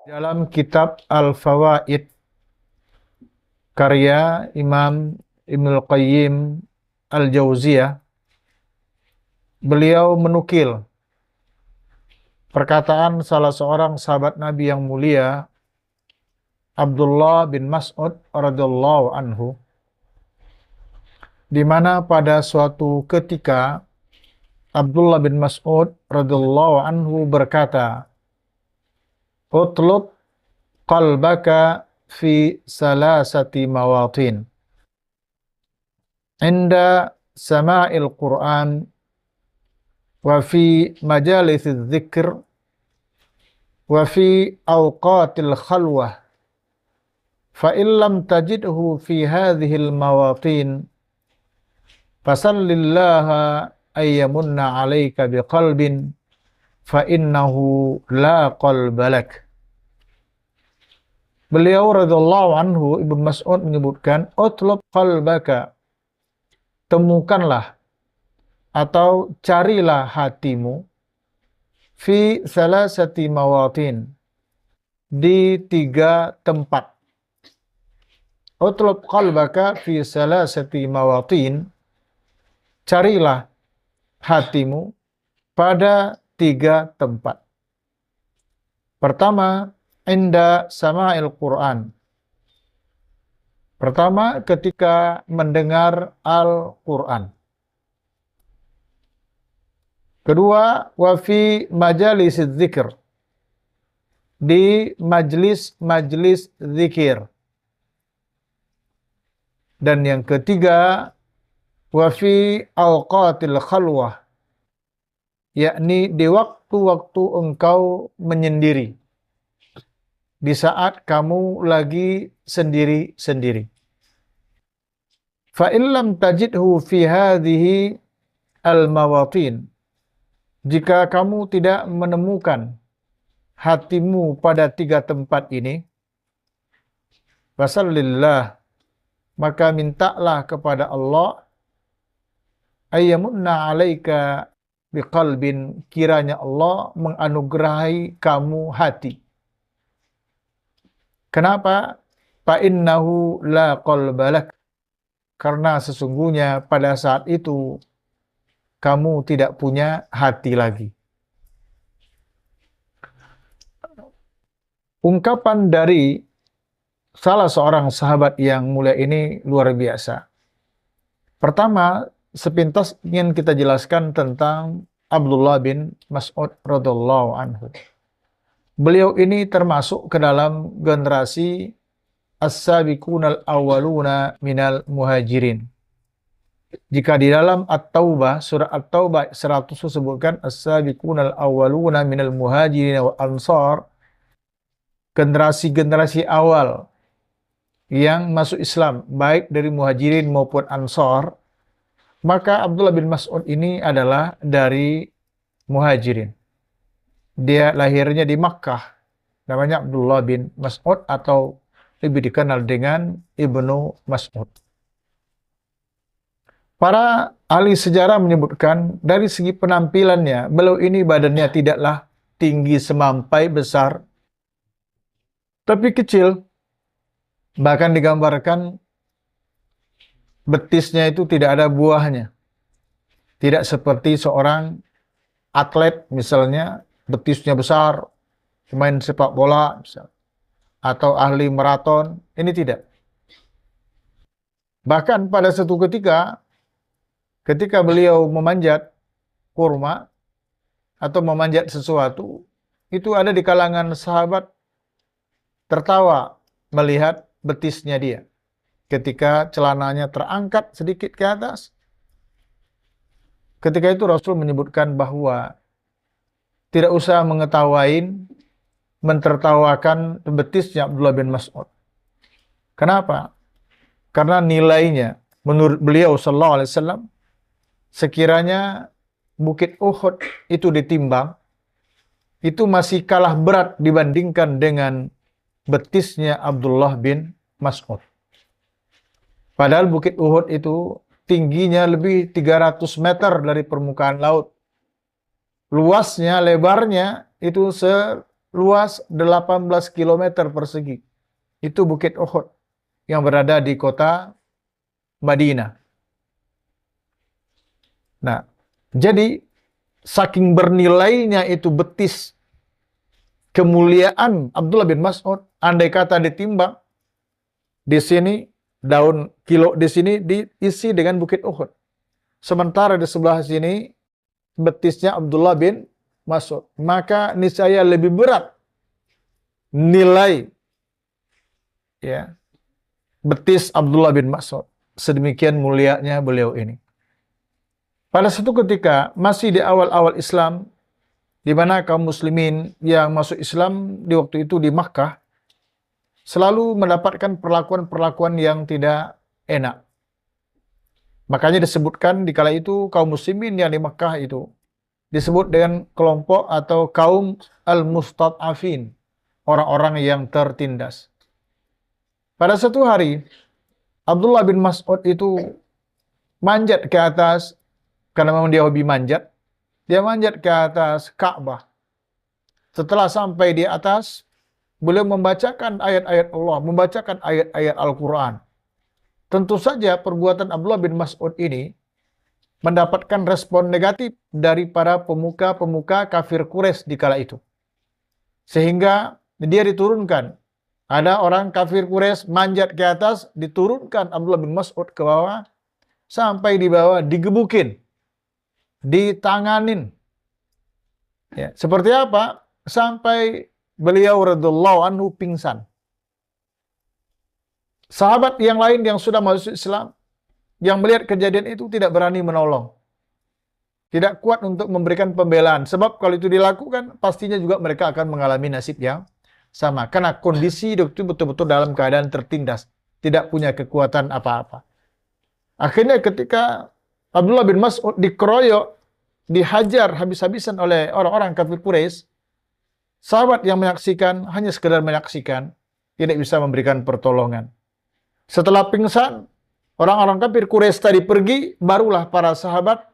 Dalam kitab Al-Fawaid karya Imam Ibnul Qayyim Al-Jauziyah, beliau menukil perkataan salah seorang sahabat Nabi yang mulia, Abdullah bin Mas'ud radhiyallahu anhu, di mana pada suatu ketika Abdullah bin Mas'ud radhiyallahu anhu berkata, "Utlub qalbaka fi salasati mawatin. Inda sama'il Qur'an wa fi majalisil dzikr wa fi awqatil khalwah. Fa in lam tajidhu fi hadhil mawatin fasallillaha ayyamunna 'alaika biqalbin fa innahu la qalba lak." Beliau radhiyallahu anhu, Ibnu Mas'ud menyebutkan, "Utlub qalbaka," temukanlah atau carilah hatimu, fi salasati mawatin, di 3 tempat. Utlub qalbaka fi salasati mawatin, carilah hatimu pada 3 tempat. Pertama, inda sama'il Qur'an. Pertama, ketika mendengar Al-Quran. Kedua, wa fi majalis dzikr, di majlis-majlis zikir. Dan yang ketiga, wa fi awqatil khalwah, yakni di waktu-waktu engkau menyendiri, di saat kamu lagi sendiri-sendiri. Fa in lam tajidhu fi hadhihi al-mawatin, jika kamu tidak menemukan hatimu pada 3 tempat ini, fasallillah, maka mintalah kepada Allah, ayyamunna 'alaika biqalbin, kiranya Allah menganugerahi kamu hati. Kenapa? Fa innahu la qalba lak, karena sesungguhnya pada saat itu kamu tidak punya hati lagi. Ungkapan dari salah seorang sahabat yang mulia ini luar biasa. Pertama, sepintas ingin kita jelaskan tentang Abdullah bin Mas'ud radhiyallahu anhu. Beliau ini termasuk ke dalam generasi as-sabiqunal awwaluna minal muhajirin. Jika di dalam At-Taubah, surah At-Taubah 100 disebutkan as-sabiqunal awwaluna minal muhajirin wa ansar, generasi-generasi awal yang masuk Islam, baik dari muhajirin maupun ansar, maka Abdullah bin Mas'ud ini adalah dari muhajirin. Dia lahirnya di Makkah, namanya Abdullah bin Mas'ud atau lebih dikenal dengan Ibnu Mas'ud. Para ahli sejarah menyebutkan dari segi penampilannya, beliau ini badannya tidaklah tinggi semampai besar, tapi kecil. Bahkan digambarkan betisnya itu tidak ada buahnya. Tidak seperti seorang atlet misalnya, betisnya besar, pemain sepak bola misalnya, atau ahli maraton, ini tidak. Bahkan pada suatu ketika beliau memanjat kurma atau memanjat sesuatu, itu ada di kalangan sahabat tertawa melihat betisnya dia. Ketika celananya terangkat sedikit ke atas, ketika itu Rasul menyebutkan bahwa tidak usah mentertawakan betisnya Abdullah bin Mas'ud. Kenapa? Karena nilainya menurut beliau sallallahu alaihi wasallam, sekiranya Bukit Uhud itu ditimbang, itu masih kalah berat dibandingkan dengan betisnya Abdullah bin Mas'ud. Padahal Bukit Uhud itu tingginya lebih 300 meter dari permukaan laut. Luasnya, lebarnya itu luas 18 km persegi. Itu Bukit Uhud yang berada di kota Madinah. Nah, jadi saking bernilainya itu betis kemuliaan Abdullah bin Mas'ud, andai kata ditimbang, di sini daun kilo di sini diisi dengan Bukit Uhud. Sementara di sebelah sini betisnya Abdullah bin Mas'ud. Maka niscaya lebih berat nilai ya betis Abdullah bin Mas'ud. Sedemikian mulianya beliau ini. Pada suatu ketika masih di awal-awal Islam, di mana kaum muslimin yang masuk Islam di waktu itu di Makkah selalu mendapatkan perlakuan-perlakuan yang tidak enak. Makanya disebutkan di kala itu kaum muslimin yang di Makkah itu disebut dengan kelompok atau kaum al-mustad'afin, orang-orang yang tertindas. Pada satu hari, Abdullah bin Mas'ud itu manjat ke atas, karena memang dia hobi manjat, dia manjat ke atas Ka'bah. Setelah sampai di atas, beliau membacakan ayat-ayat Allah, membacakan ayat-ayat Al-Quran. Tentu saja perbuatan Abdullah bin Mas'ud ini mendapatkan respon negatif dari para pemuka-pemuka kafir Quraisy di kala itu. Sehingga dia diturunkan. Ada orang kafir Quraisy manjat ke atas, diturunkan Abdullah bin Mas'ud ke bawah, sampai di bawah digebukin, ditanganin. Ya, seperti apa? Sampai beliau radhiyallahu anhu pingsan. Sahabat yang lain yang sudah masuk Islam, yang melihat kejadian itu tidak berani menolong. Tidak kuat untuk memberikan pembelaan. Sebab kalau itu dilakukan, pastinya juga mereka akan mengalami nasib yang sama. Karena kondisi itu betul-betul dalam keadaan tertindas. Tidak punya kekuatan apa-apa. Akhirnya ketika Abdullah bin Mas'ud dikeroyok, dihajar habis-habisan oleh orang-orang kafir Quraisy, sahabat yang menyaksikan hanya sekedar menyaksikan, tidak bisa memberikan pertolongan. Setelah pingsan, orang-orang kafir Quraisy tadi pergi, barulah para sahabat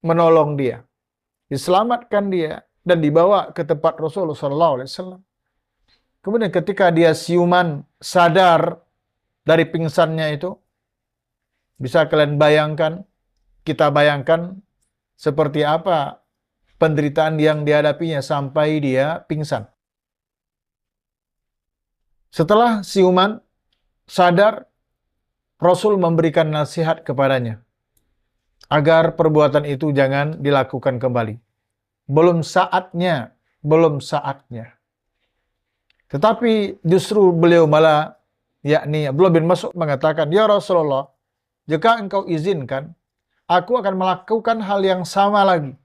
menolong dia, diselamatkan dia, dan dibawa ke tempat Rasulullah SAW. Kemudian ketika dia siuman sadar dari pingsannya itu, bisa kalian bayangkan, kita bayangkan seperti apa penderitaan yang dihadapinya sampai dia pingsan. Setelah siuman sadar, Rasul memberikan nasihat kepadanya agar perbuatan itu jangan dilakukan kembali. Belum saatnya, belum saatnya. Tetapi justru beliau malah, yakni Abdullah bin Mas'ud mengatakan, "Ya Rasulullah, jika engkau izinkan, aku akan melakukan hal yang sama lagi.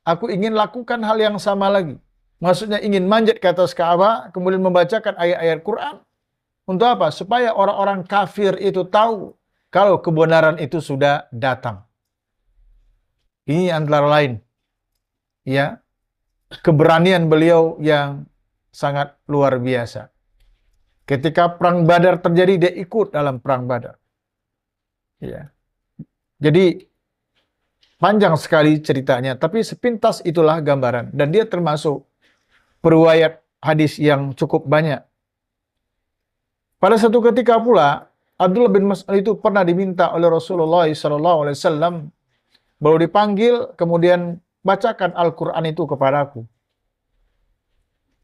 Aku ingin lakukan hal yang sama lagi." Maksudnya ingin manjat ke atas Ka'bah, kemudian membacakan ayat-ayat Quran. Untuk apa? Supaya orang-orang kafir itu tahu kalau kebenaran itu sudah datang. Ini antara lain, ya, keberanian beliau yang sangat luar biasa. Ketika perang Badar terjadi, dia ikut dalam perang Badar. Ya. Jadi panjang sekali ceritanya, tapi sepintas itulah gambaran. Dan dia termasuk periwayat hadis yang cukup banyak. Pada satu ketika pula, Abdullah bin Mas'ud itu pernah diminta oleh Rasulullah SAW, baru dipanggil, kemudian bacakan Al-Quran itu kepadaku.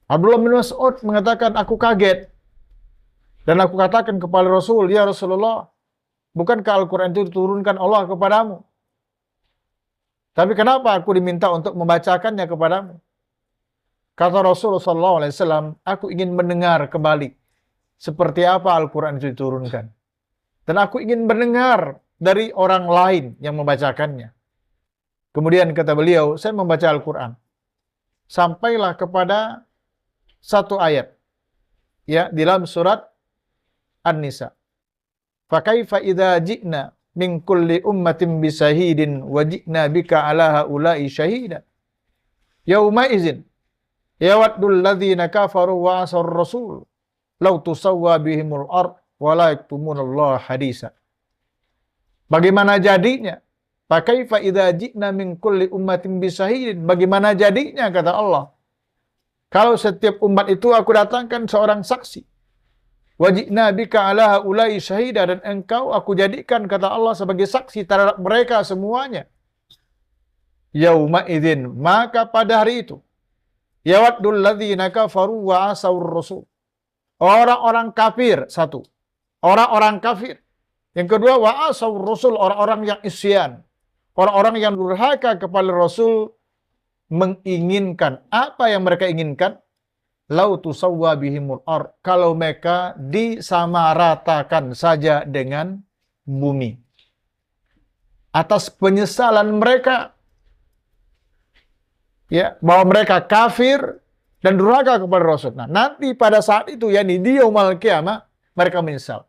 Abdullah bin Mas'ud mengatakan, aku kaget. Dan aku katakan kepada Rasul, ya Rasulullah, bukankah Al-Quran itu diturunkan Allah kepadamu? Tapi kenapa aku diminta untuk membacakannya kepadamu? Kata Rasulullah SAW, aku ingin mendengar kembali seperti apa Al-Quran itu diturunkan. Dan aku ingin mendengar dari orang lain yang membacakannya. Kemudian kata beliau, saya membaca Al-Quran. Sampailah kepada satu ayat. Ya, di dalam surat An-Nisa. Fakaifa idza ji'na min kulli ummatin bisahidin wa ji'na bika ala haula'i syahida. Yauma izin yawaddul ladzina kafaru wa asar rasul law tusawwa bihimul ard wa la yaktumunallaha hadisa. Bagaimana jadinya? Fakaifa idza ji'na min kulli ummatin bisahidin. Bagaimana jadinya, kata Allah, Kalau setiap umat itu aku datangkan seorang saksi. Wajibna bika ala haulai syahida, dan engkau aku jadikan, kata Allah, sebagai saksi terhadap mereka semuanya. Yauma idzin, maka pada hari itu, yawaddul ladzina kafaru wa asawur rasul. Orang-orang kafir, satu. Orang-orang kafir. Yang kedua, wa asawur rasul, orang-orang yang isyan. Orang-orang yang durhaka kepada Rasul, menginginkan. Apa yang mereka inginkan? Lau tusawwa bihimul ard, kalau mereka disamaratakan saja dengan bumi. Atas penyesalan mereka, ya, bahwa mereka kafir dan durhaka kepada Rasul. Nah, nanti pada saat itu, yakni di yaumul qiyamah, mereka menyesal.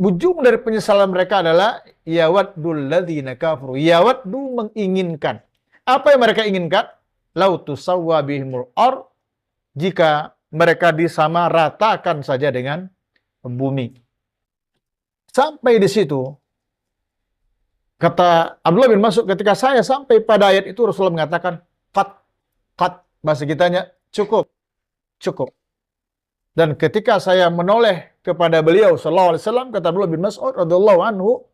Ujung dari penyesalan mereka adalah yawaddul ladzina kafaru. Yawaddu, menginginkan. Apa yang mereka inginkan? Lau tusawwa bihimul ard, jika mereka disamaratakan saja dengan bumi. Sampai di situ, kata Abdullah bin Mas'ud, ketika saya sampai pada ayat itu, Rasulullah mengatakan, qat, bahasa kitanya, cukup. Dan ketika saya menoleh kepada beliau sallallahu alaihi wasallam, kata Abdullah bin Mas'ud radhiyallahu anhu,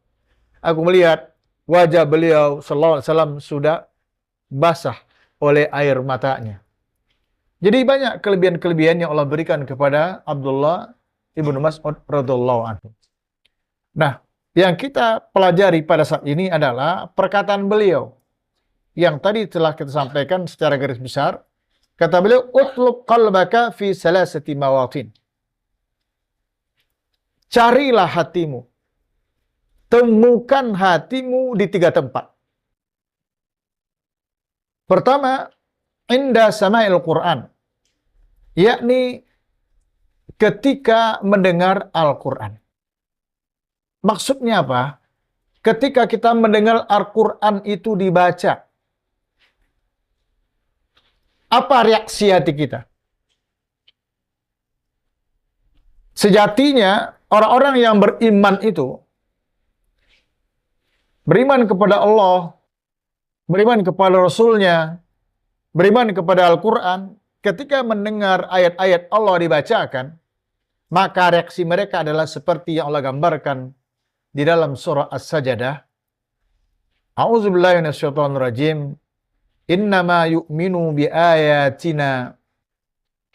aku melihat wajah beliau sallallahu alaihi wasallam sudah basah oleh air matanya. Jadi banyak kelebihan-kelebihan yang Allah berikan kepada Abdullah ibnu Mas'ud radhiyallahu anhu. Nah, yang kita pelajari pada saat ini adalah perkataan beliau yang tadi telah kita sampaikan secara garis besar. Kata beliau, utlub qalbaka fi salasati mawatin. Carilah hatimu. Temukan hatimu di 3 tempat. Pertama, inda sama'il Qur'an, yakni ketika mendengar Al-Quran. Maksudnya apa? Ketika kita mendengar Al-Quran itu dibaca, apa reaksi hati kita? Sejatinya, orang-orang yang beriman itu, beriman kepada Allah, beriman kepada Rasulnya, beriman kepada Al-Quran, ketika mendengar ayat-ayat Allah dibacakan, maka reaksi mereka adalah seperti yang Allah gambarkan di dalam surah As-Sajdah. A'udzubillahi minasyaitonirrajim. Innama yu'minu biayatina.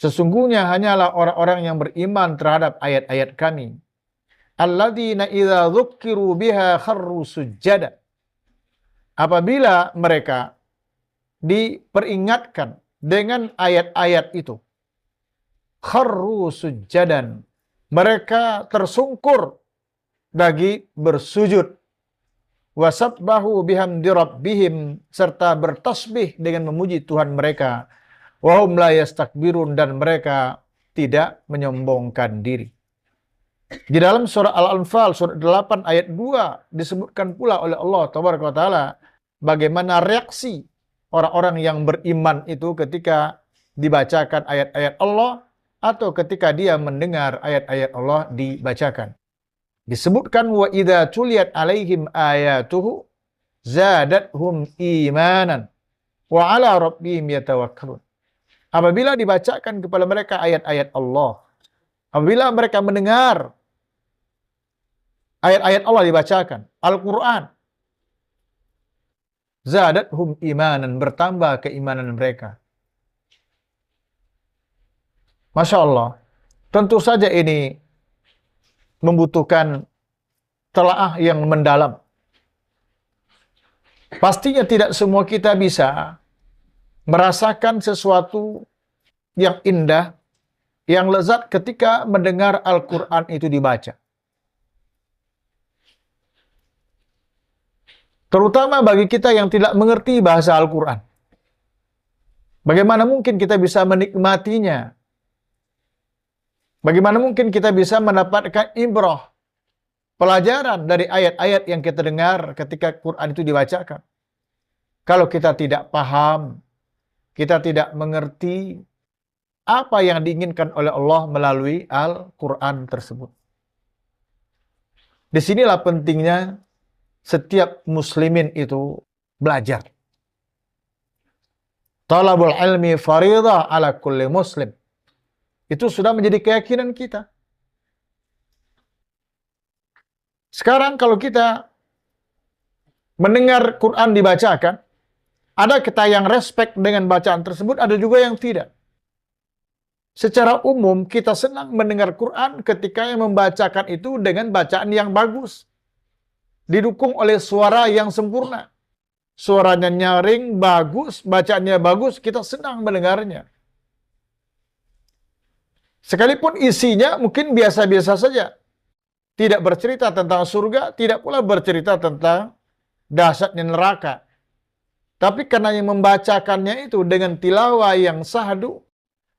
Sesungguhnya hanyalah orang-orang yang beriman terhadap ayat-ayat kami. Alladzina idza dzukkiru biha kharru sujjada. Apabila mereka diperingatkan dengan ayat-ayat itu, kharru sujjadan, mereka tersungkur bagi bersujud, wasabbahu bihamdi rabbihim, serta bertasbih dengan memuji Tuhan mereka, wahum la yastakbirun, dan mereka tidak menyombongkan diri. Di dalam surah Al-Anfal, surah 8 ayat 2, disebutkan pula oleh Allah Tabaraka wa Ta'ala bagaimana reaksi orang-orang yang beriman itu ketika dibacakan ayat-ayat Allah atau ketika dia mendengar ayat-ayat Allah dibacakan. Disebutkan, wa idza tuliyat alaihim ayatuhu zadathum imanan wa ala rabbihim yatawakkalun. Apabila dibacakan kepada mereka ayat-ayat Allah, apabila mereka mendengar ayat-ayat Allah dibacakan, Al-Quran, zadathum imanan, bertambah keimanan mereka. Masya Allah, tentu saja ini membutuhkan telaah yang mendalam. Pastinya tidak semua kita bisa merasakan sesuatu yang indah, yang lezat ketika mendengar Al-Quran itu dibaca. Terutama bagi kita yang tidak mengerti bahasa Al-Quran. Bagaimana mungkin kita bisa menikmatinya? Bagaimana mungkin kita bisa mendapatkan ibrah, pelajaran dari ayat-ayat yang kita dengar ketika Quran itu dibacakan? Kalau kita tidak paham, kita tidak mengerti apa yang diinginkan oleh Allah melalui Al-Quran tersebut. Disinilah pentingnya setiap muslimin itu belajar. Talabul ilmi faridah ala kulli muslim. Itu sudah menjadi keyakinan kita. Sekarang kalau kita mendengar Quran dibacakan, ada kita yang respect dengan bacaan tersebut, ada juga yang tidak. Secara umum kita senang mendengar Quran ketika yang membacakan itu dengan bacaan yang bagus. Didukung oleh suara yang sempurna. Suaranya nyaring, bagus, bacaannya bagus, kita senang mendengarnya. Sekalipun isinya mungkin biasa-biasa saja. Tidak bercerita tentang surga, tidak pula bercerita tentang dahsyatnya neraka. Tapi karena yang membacakannya itu dengan tilawah yang sahdu,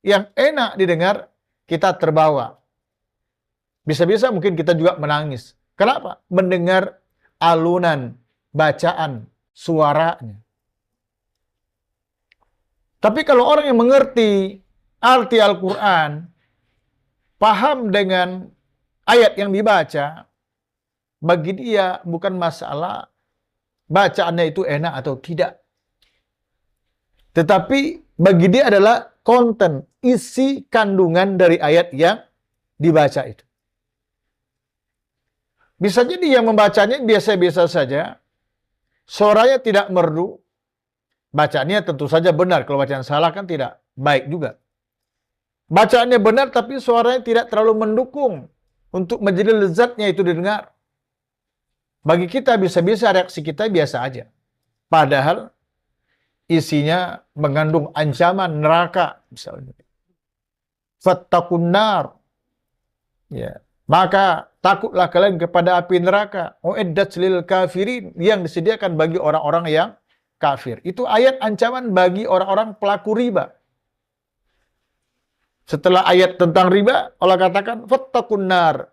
yang enak didengar, kita terbawa. Bisa-bisa mungkin kita juga menangis. Kenapa? Mendengar alunan, bacaan, suaranya. Tapi kalau orang yang mengerti arti Al-Quran, paham dengan ayat yang dibaca, bagi dia bukan masalah bacaannya itu enak atau tidak. Tetapi bagi dia adalah konten, isi kandungan dari ayat yang dibaca itu. Bisa jadi yang membacanya biasa-biasa saja, suaranya tidak merdu, bacaannya tentu saja benar. Kalau bacaan salah kan tidak baik juga. Bacaannya benar tapi suaranya tidak terlalu mendukung untuk menjadi lezatnya itu didengar. Bagi kita bisa-bisa reaksi kita biasa aja. Padahal isinya mengandung ancaman neraka misalnya. Fattaqun nar. Ya. Maka takutlah kalian kepada api neraka. Uiddat lil kafirin, yang disediakan bagi orang-orang yang kafir. Itu ayat ancaman bagi orang-orang pelaku riba. Setelah ayat tentang riba, Allah katakan fattaqun nar.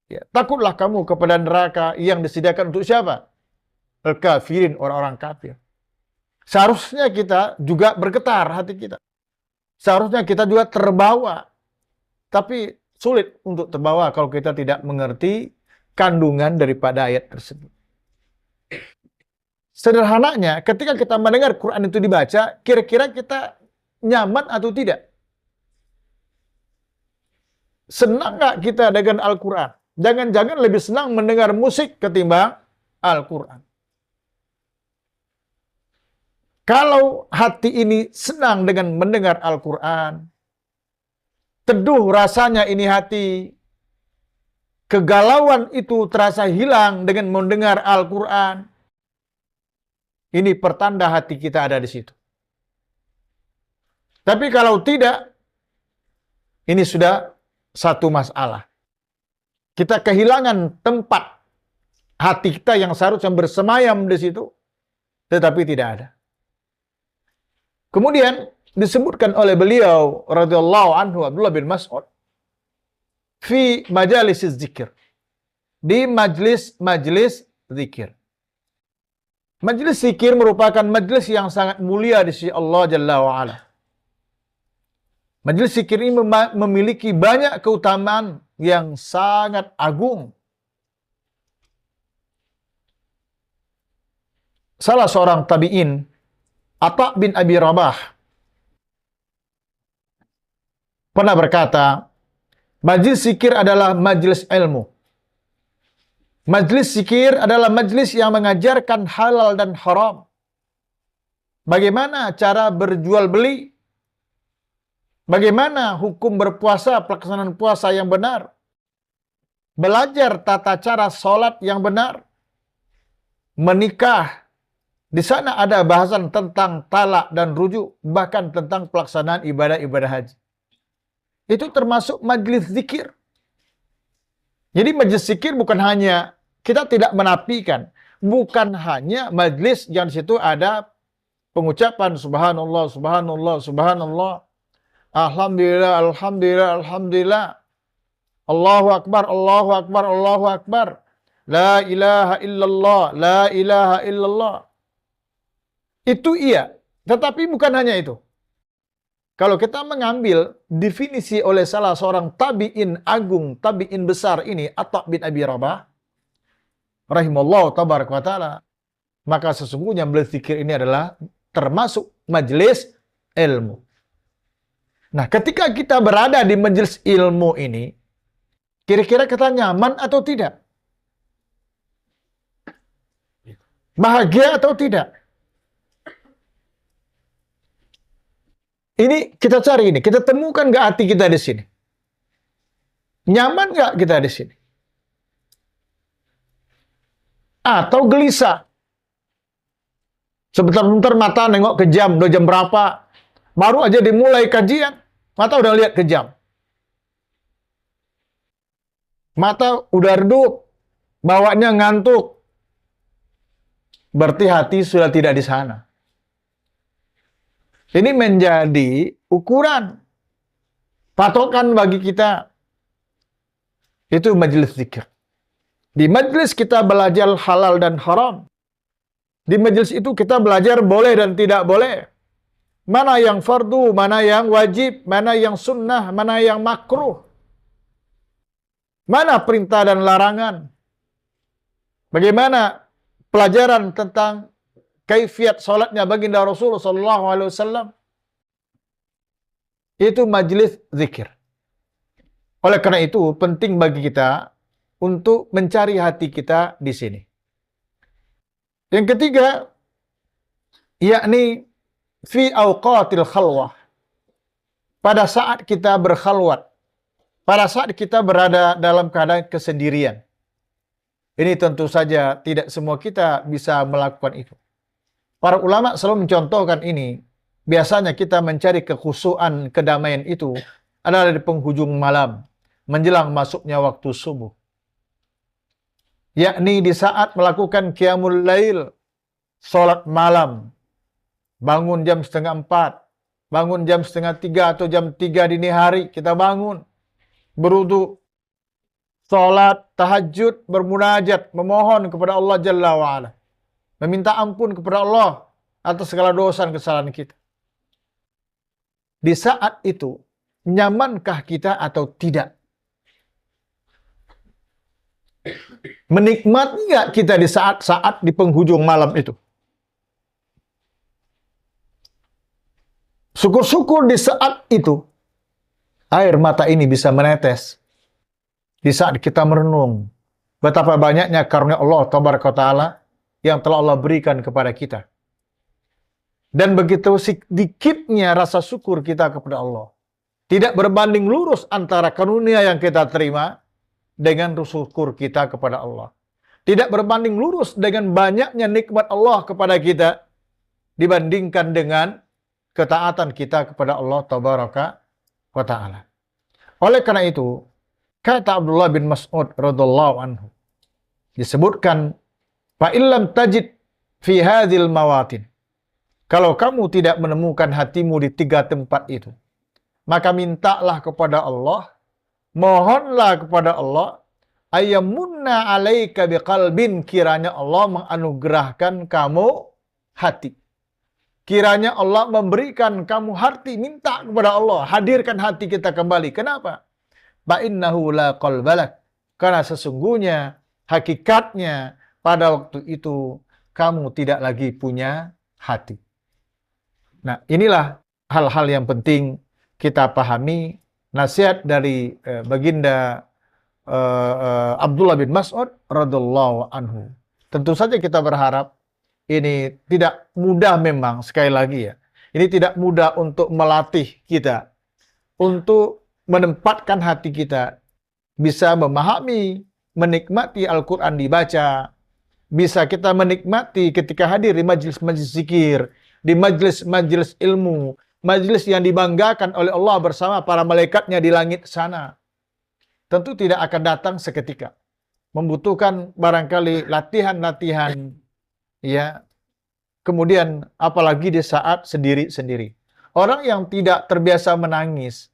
Ya, takutlah kamu kepada neraka yang disediakan untuk siapa? Al-kafirin, orang-orang kafir. Seharusnya kita juga bergetar hati kita. Seharusnya kita juga terbawa. Tapi sulit untuk terbawa kalau kita tidak mengerti kandungan daripada ayat tersebut. Sederhananya, ketika kita mendengar Quran itu dibaca, kira-kira kita nyaman atau tidak? Senang nggak kita dengan Al-Quran? Jangan-jangan lebih senang mendengar musik ketimbang Al-Quran. Kalau hati ini senang dengan mendengar Al-Quran, teduh rasanya ini hati, kegalauan itu terasa hilang dengan mendengar Al-Quran, ini pertanda hati kita ada di situ. Tapi kalau tidak, ini sudah satu masalah. Kita kehilangan tempat hati kita yang seharusnya bersemayam di situ, tetapi tidak ada. Kemudian disebutkan oleh beliau radhiyallahu anhu Abdullah bin Mas'ud fi majalis zikir, di majlis zikir. Majlis zikir merupakan majlis yang sangat mulia di sisi Allah Jalla wa Ala. Majlis zikir ini memiliki banyak keutamaan yang sangat agung. Salah seorang tabi'in, Atha bin Abi Rabah, pernah berkata, majlis zikir adalah majlis ilmu. Majlis zikir adalah majlis yang mengajarkan halal dan haram. Bagaimana cara berjual beli? Bagaimana hukum berpuasa, pelaksanaan puasa yang benar? Belajar tata cara sholat yang benar. Menikah. Di sana ada bahasan tentang talak dan rujuk, bahkan tentang pelaksanaan ibadah-ibadah haji. Itu termasuk majlis zikir. Jadi majlis zikir bukan hanya, kita tidak menafikan, bukan hanya majlis yang di situ ada pengucapan subhanallah, subhanallah, subhanallah, alhamdulillah, alhamdulillah, alhamdulillah, Allahu akbar, Allahu akbar, Allahu akbar, la ilaha illallah, la ilaha illallah. Itu iya, tetapi bukan hanya itu. Kalau kita mengambil definisi oleh salah seorang tabi'in agung, tabi'in besar ini, Atha bin Abi Rabah, rahimallahu tabaraka wa ta'ala, maka sesungguhnya berzikir ini adalah termasuk majelis ilmu. Nah, ketika kita berada di majelis ilmu ini, kira-kira kita nyaman atau tidak? Bahagia atau tidak? Ini kita cari ini, kita temukan nggak hati kita di sini? Nyaman nggak kita di sini? Atau gelisah? Sebentar-bentar mata nengok ke jam, udah jam berapa? Baru aja dimulai kajian, mata udah lihat ke jam. Mata udah redup, bawaannya ngantuk. Berarti hati sudah tidak di sana. Ini menjadi ukuran, patokan bagi kita. Itu majelis zikir. Di majelis kita belajar halal dan haram. Di majelis itu kita belajar boleh dan tidak boleh. Mana yang fardu, mana yang wajib, mana yang sunnah, mana yang makruh. Mana perintah dan larangan. Bagaimana pelajaran tentang kaifiat salatnya baginda Rasulullah SAW. Itu majelis zikir. Oleh karena itu, penting bagi kita untuk mencari hati kita di sini. Yang ketiga, yakni fi awqatil khalwah. Pada saat kita berkhalwat, pada saat kita berada dalam keadaan kesendirian. Ini tentu saja tidak semua kita bisa melakukan itu. Para ulama selalu mencontohkan ini. Biasanya kita mencari kekhusyuan, kedamaian itu adalah di penghujung malam, menjelang masuknya waktu subuh. Yakni di saat melakukan qiyamul lail, sholat malam, bangun jam 3:30, bangun jam 2:30 atau jam 3 dini hari, kita bangun, berwudu, sholat, tahajud, bermunajat, memohon kepada Allah Jalla wa'ala, meminta ampun kepada Allah atas segala dosa dan kesalahan kita. Di saat itu, nyamankah kita atau tidak? Menikmati nggak kita di saat-saat di penghujung malam itu? Syukur-syukur di saat itu, air mata ini bisa menetes. Di saat kita merenung, betapa banyaknya karunia Allah Ta'ala yang telah Allah berikan kepada kita. Dan begitu sedikitnya rasa syukur kita kepada Allah. Tidak berbanding lurus antara karunia yang kita terima dengan syukur kita kepada Allah. Tidak berbanding lurus dengan banyaknya nikmat Allah kepada kita dibandingkan dengan ketaatan kita kepada Allah Tabaraka wa Ta'ala. Oleh karena itu, kata Abdullah bin Mas'ud radhiyallahu anhu, disebutkan, fa illam tajid fi hadhil mawatin. Kalau kamu tidak menemukan hatimu di 3 tempat itu, maka mintalah kepada Allah, mohonlah kepada Allah, ayyamunna alaika biqalbin, kiranya Allah menganugerahkan kamu hati. Kiranya Allah memberikan kamu hati, minta kepada Allah, hadirkan hati kita kembali. Kenapa? Ba'innahu la qalbalak. Karena sesungguhnya, hakikatnya, pada waktu itu, kamu tidak lagi punya hati. Nah, inilah hal-hal yang penting kita pahami nasihat dari baginda Abdullah bin Mas'ud radhiyallahu anhu. Tentu saja kita berharap ini tidak mudah memang, sekali lagi ya. Ini tidak mudah untuk melatih kita, untuk menempatkan hati kita bisa memahami, menikmati Al-Quran dibaca, bisa kita menikmati ketika hadir di majelis-majelis zikir, di majelis-majelis ilmu, majelis yang dibanggakan oleh Allah bersama para malaikatnya di langit sana. Tentu tidak akan datang seketika. Membutuhkan barangkali latihan-latihan, ya. Kemudian apalagi di saat sendiri-sendiri. Orang yang tidak terbiasa menangis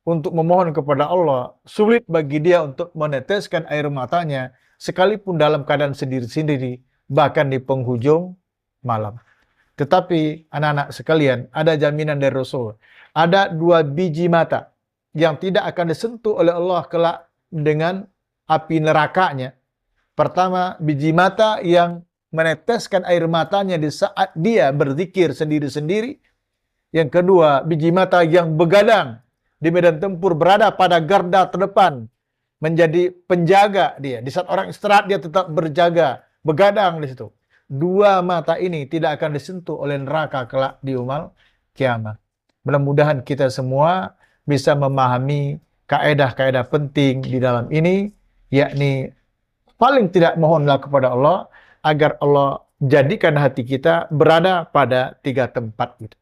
untuk memohon kepada Allah, sulit bagi dia untuk meneteskan air matanya, sekalipun dalam keadaan sendiri-sendiri, bahkan di penghujung malam. Tetapi anak-anak sekalian, ada jaminan dari Rasul. Ada 2 biji mata yang tidak akan disentuh oleh Allah kelak dengan api nerakanya. Pertama, biji mata yang meneteskan air matanya di saat dia berzikir sendiri-sendiri. Yang kedua, biji mata yang begadang di medan tempur, berada pada garda terdepan, menjadi penjaga dia. Di saat orang istirahat dia tetap berjaga, begadang di situ. Dua mata ini tidak akan disentuh oleh neraka kelak di yaumul kiamat. Mudah-mudahan kita semua bisa memahami kaedah-kaedah penting di dalam ini, yakni paling tidak mohonlah kepada Allah agar Allah jadikan hati kita berada pada 3 tempat itu.